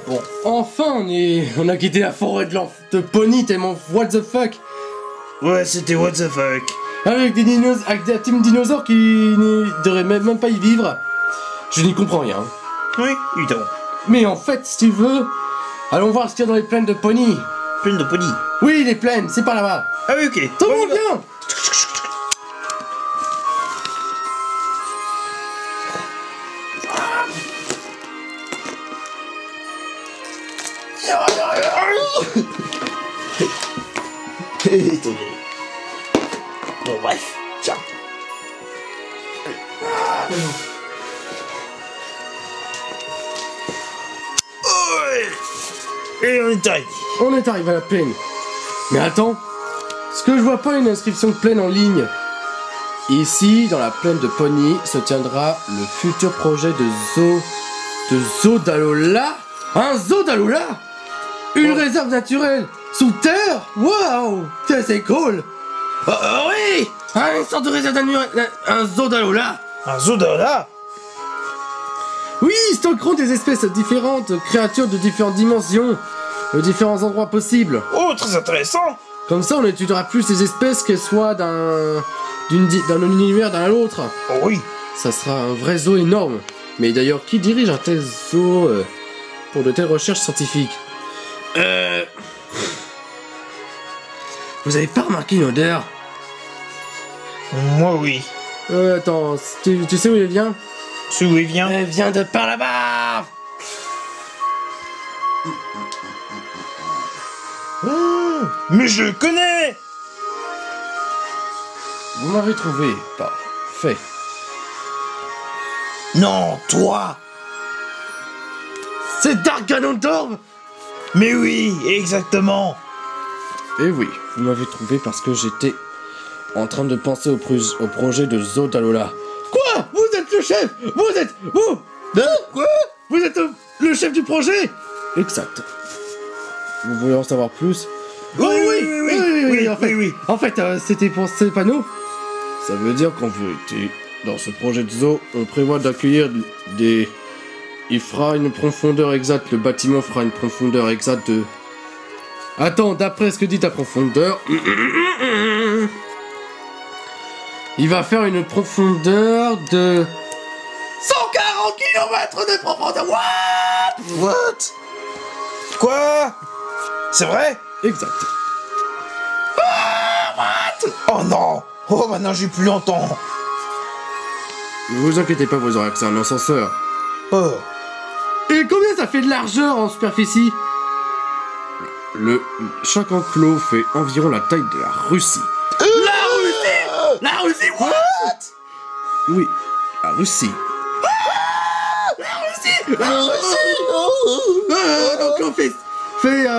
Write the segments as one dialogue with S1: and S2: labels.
S1: Bon, enfin on a quitté la forêt de Pony tellement what the fuck.
S2: Ouais, c'était what the fuck.
S1: Avec des team dinosaures qui ne devraient même pas y vivre. Je n'y comprends rien.
S2: Oui, évidemment.
S1: Mais en fait, si tu veux, allons voir ce qu'il y a dans les plaines de Pony.
S2: Plaine de Pony.
S1: Oui, les plaines, c'est par là-bas.
S2: Ah oui, ok.
S1: Tout le monde vient.
S2: Bon, bref, tiens. Et on est arrivé.
S1: On est arrivé à la plaine. Mais attends, ce que je vois pas une inscription de plaine en ligne. Ici, dans la plaine de Pony, se tiendra le futur projet de zoo d'Alola. Un zoo d'Alola. Une réserve naturelle sous terre. Waouh, c'est cool. Oui, une sorte de réserve naturelle, un zoo d'Alola.
S2: Un zoo d'Alola.
S1: Oui, ils stockeront des espèces différentes, créatures de différentes dimensions, de différents endroits possibles.
S2: Oh, très intéressant.
S1: Comme ça, on étudiera plus les espèces, qu'elles soient d'un univers d'un à l'autre.
S2: Oh oui.
S1: Ça sera un vrai zoo énorme. Mais d'ailleurs, qui dirige un tel zoo pour de telles recherches scientifiques? Vous avez pas remarqué une odeur?
S2: Moi, oui.
S1: Attends, tu sais où elle vient?
S2: C'est où il vient?
S1: Elle vient de par là-bas.
S2: Mais je le connais.
S1: Vous m'avez trouvé. Parfait.
S2: Non, toi.
S1: C'est Dark Ganondorf.
S2: Mais oui, exactement.
S1: Eh oui, vous m'avez trouvé parce que j'étais en train de penser au projet de Zoo d'Alola. Quoi? Vous êtes le chef? Vous? Quoi? Vous êtes le chef du projet? Exact. Vous voulez en savoir plus?
S2: Oui.
S1: En fait, c'était pour ces panneaux. Ça veut dire qu'en vérité, dans ce projet de zoo, on prévoit d'accueillir des... Il fera une profondeur exacte, le bâtiment fera une profondeur exacte de... Attends, d'après ce que dit ta profondeur... Il va faire une profondeur de... 140 km de profondeur.
S2: What? Quoi? C'est vrai?
S1: Exact.
S2: Oh non. Oh, maintenant j'ai plus longtemps.
S1: Ne vous inquiétez pas, vous aurez accès à un ascenseur.
S2: Oh.
S1: Et combien ça fait de largeur en superficie? Chaque enclos fait environ la taille de la Russie. La Russie, what? Oui, la Russie. La Russie. Donc on fait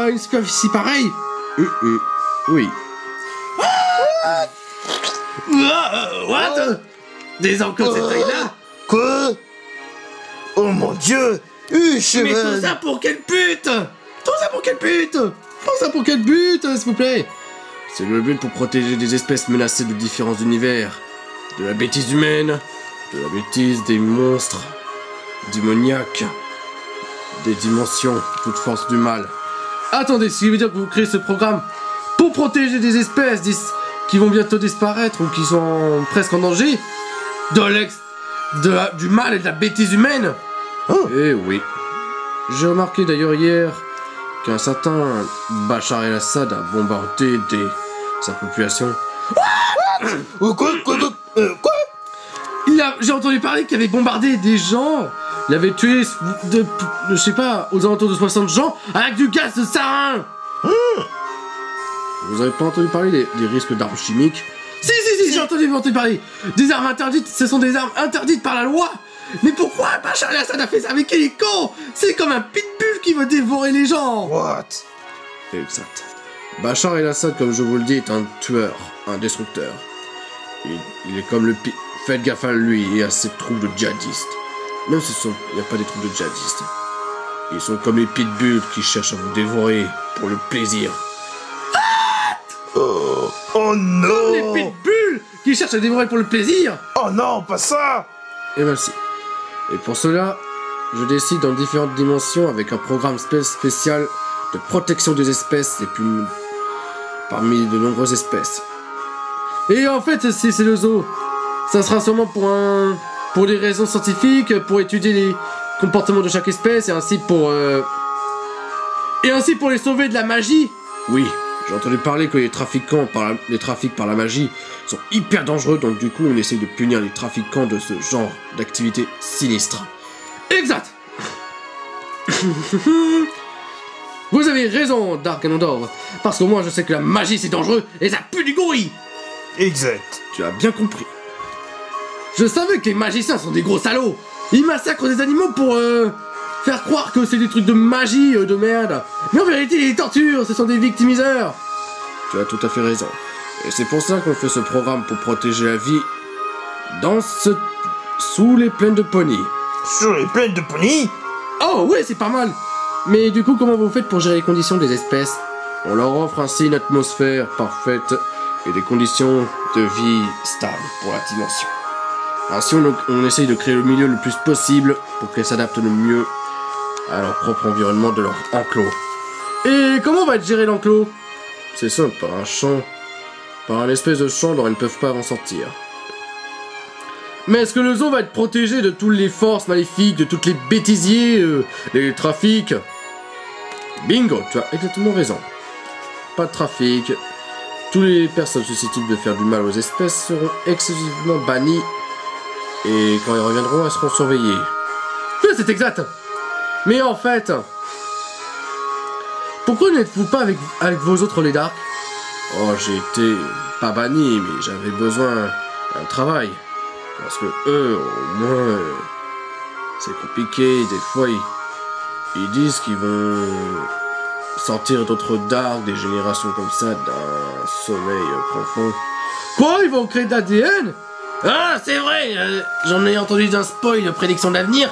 S1: une superficie pareille. Oui. What? Des enclos de cette taille-là?
S2: Quoi? Oh mon dieu.
S1: Mais tout ça pour quel but? S'il vous plaît? C'est le but pour protéger des espèces menacées de différents univers. De la bêtise humaine, de la bêtise des monstres, démoniaques, des dimensions, toute force du mal. Attendez, ce qui veut dire que vous créez ce programme pour protéger des espèces qui vont bientôt disparaître ou qui sont presque en danger du mal et de la bêtise humaine. Oh. Eh oui. J'ai remarqué d'ailleurs hier qu'un certain Bachar el-Assad a bombardé sa population.
S2: Quoi?
S1: J'ai entendu parler qu'il avait bombardé des gens. Il avait tué, je sais pas, aux alentours de 60 gens avec du gaz de sarin. Vous avez pas entendu parler des risques d'armes chimiques? Si, j'ai entendu parler. Des armes interdites, ce sont des armes interdites par la loi. Mais pourquoi Bachar el-Assad a fait ça? Mais quel est con! C'est comme un pitbull qui veut dévorer les gens.
S2: What?
S1: Exact. Bachar el-Assad, comme je vous le dis, est un tueur, un destructeur. Il est comme le Faites gaffe à lui et à ses troupes de djihadistes. Même il n'y a pas des troupes de djihadistes. Ils sont comme les pitbulls qui cherchent à vous dévorer pour le plaisir.
S2: Oh non!
S1: Comme les pitbulls qui cherchent à dévorer pour le plaisir.
S2: Oh non, pas ça!
S1: Et ben si. Et pour cela, je décide dans différentes dimensions avec un programme spécial de protection des espèces et plus parmi de nombreuses espèces. Et en fait, si c'est le zoo, ça sera sûrement pour des raisons scientifiques, pour étudier les comportements de chaque espèce et ainsi pour les sauver de la magie. Oui, j'ai entendu parler que les trafics par la magie sont hyper dangereux, donc du coup on essaie de punir les trafiquants de ce genre d'activité sinistre. Exact. Vous avez raison, Dark Ganondorf, parce qu'au moins je sais que la magie c'est dangereux et ça pue du gorille.
S2: Exact.
S1: Tu as bien compris. Je savais que les magiciens sont des gros salauds. Ils massacrent des animaux pour faire croire que c'est des trucs de magie de merde. Mais en vérité, ils les torturent, ce sont des victimiseurs. Tu as tout à fait raison. Et c'est pour ça qu'on fait ce programme pour protéger la vie sous les plaines de Pony.
S2: Sur les plaines de Pony?
S1: Oh ouais, c'est pas mal. Mais du coup, comment vous faites pour gérer les conditions des espèces? On leur offre ainsi une atmosphère parfaite et des conditions de vie stables pour la dimension. Ainsi, on essaye de créer le milieu le plus possible pour qu'elles s'adaptent le mieux à leur propre environnement de leur enclos. Et comment va être géré l'enclos? C'est simple, par un champ, par un espèce de champ dont elles ne peuvent pas en sortir. Mais est-ce que le zoo va être protégé de toutes les forces maléfiques, de toutes les bêtisiers, les trafics? Bingo, tu as exactement raison. Pas de trafic. Toutes les personnes susceptibles de faire du mal aux espèces seront exclusivement bannies. Et quand elles reviendront, elles seront surveillées. Oui, c'est exact. Mais en fait, pourquoi n'êtes-vous pas avec vos autres les Dark? Oh, j'ai été pas banni, mais j'avais besoin d'un travail. Parce que eux, au moins, c'est compliqué. Des fois, ils disent qu'ils vont sortir d'autres Dark, des générations comme ça, d'un sommeil profond. Quoi? Ils vont créer de l'ADN? Ah, c'est vrai, j'en ai entendu d'un spoil de prédiction d'avenir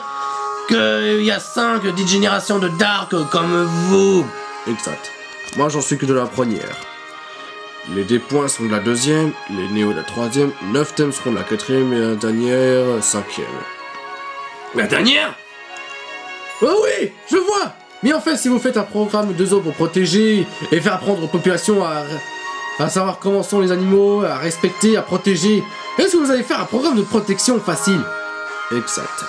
S1: qu'il y a 5-10 générations de Dark comme vous. Exact. Moi, j'en suis que de la première. Les D-points sont de la deuxième, les Néo de la troisième, 9 thèmes seront de la quatrième et la dernière, 5e. La dernière? Oh oui, je vois. Mais en fait, si vous faites un programme de zoo pour protéger et faire apprendre aux populations à savoir comment sont les animaux, à respecter, à protéger, est-ce que vous allez faire un programme de protection facile? Exact.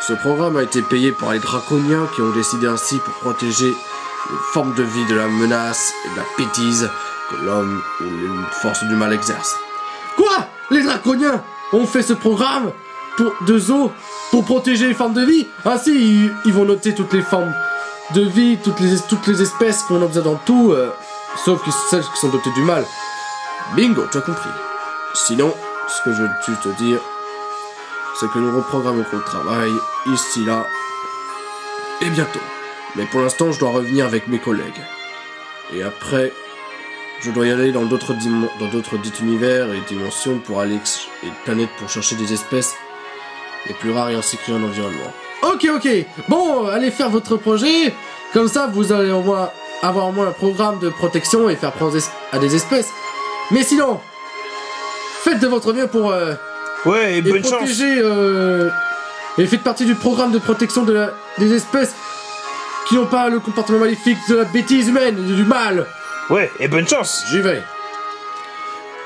S1: Ce programme a été payé par les draconiens qui ont décidé ainsi pour protéger les formes de vie de la menace et de la bêtise que l'homme ou les forces du mal exercent. Quoi? Les draconiens ont fait ce programme de zoo pour protéger les formes de vie? Ainsi, ils vont noter toutes les formes de vie, toutes les espèces qu'on a besoin dans tout, sauf celles qui sont dotées du mal. Bingo, tu as compris. Sinon, ce que je veux te dire, c'est que nous reprogrammons le travail, ici, là, et bientôt. Mais pour l'instant, je dois revenir avec mes collègues. Et après, je dois y aller dans d'autres dits univers et dimensions pour aller et planètes pour chercher des espèces les plus rares et ainsi créer un environnement. Ok. Bon, allez faire votre projet. Comme ça, vous allez avoir au moins un programme de protection et faire prendre à des espèces. Mais sinon, faites de votre mieux pour
S2: ouais, et bonne
S1: protéger et faites partie du programme de protection des espèces qui n'ont pas le comportement maléfique de la bêtise humaine, du mal.
S2: Ouais, et bonne chance.
S1: J'y vais.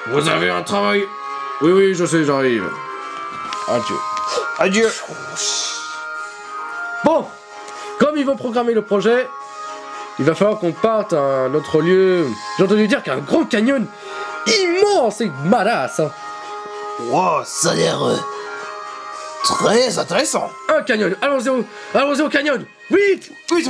S1: Vous avez un travail? Oui, je sais, j'arrive. Adieu. Bon, comme ils vont programmer le projet, il va falloir qu'on parte à un autre lieu. J'ai entendu dire qu'il y a un grand canyon immense et badass. Hein.
S2: Wow, ça a l'air très intéressant.
S1: Un canyon, allons-y au canyon. Vite.
S2: Oui,